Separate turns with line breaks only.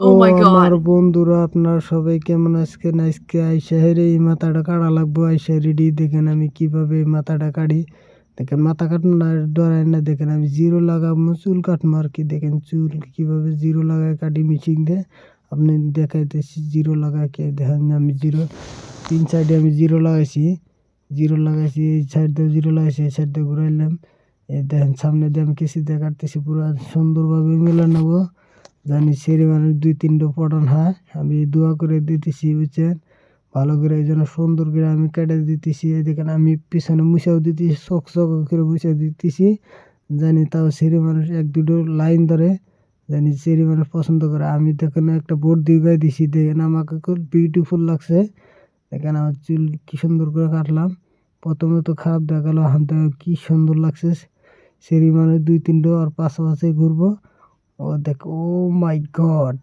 O
Oh my
আমার
god.
বন্ধুরা, আপনারা সবাই কেমন আছেন? আজকে আইসা হেরে এই মাথাটা কাটা লাগবো। আইসা রেডি, দেখেন আমি কিভাবে এই মাথাটা কাটি। দেখেন মাথা কাটুন না, ডরাই না। দেখেন আমি জিরো লাগাবো, চুল কাটবো আর কি। দেখেন চুল কিভাবে জিরো লাগায় কাটি মিচিং দিয়ে। আপনি দেখাইতেছি জিরো লাগায় কে। দেখেন আমি জিরো, 3 সাইডে আমি জিরো লাগাইছি। জিরো লাগাইছি, এই সাইড দিয়ে জিরো লাগাইছি, এই সাইড দিয়ে ঘুরাইলাম। এই দেখেন সামনে দিয়ে আমি কেসি দিয়ে কাটতেছি, পুরো সুন্দরভাবে মিলে নেবো। জানি ছেলে মানুষ 2-3টা পটান হয়, আমি দোয়া করে দিতেছি বুঝছেন। ভালো করে এই জন্য সুন্দর করে আমি কেটে দিতেছি। এই দেখেন আমি পিছনে মুছাও দিতেছি, চক চক করে মুছে দিতেছি। জানি তাও ছেলে মানুষ 1-2টো লাইন ধরে, জানি ছেলে মানুষ পছন্দ করে। আমি দেখেন একটা বোর্ড দিয়ে গাই দিছি, দেখেন আমাকে খুব বিউটিফুল লাগছে। দেখেন আমার চুল কি সুন্দর করে কাটলাম। প্রথমে তো খারাপ দেখালো, হান থেকে কি সুন্দর লাগছে। ছেলে মানুষ 2-3টো আর পাশাপাশি ঘুরবো। ও দেখ, ও মাই গড।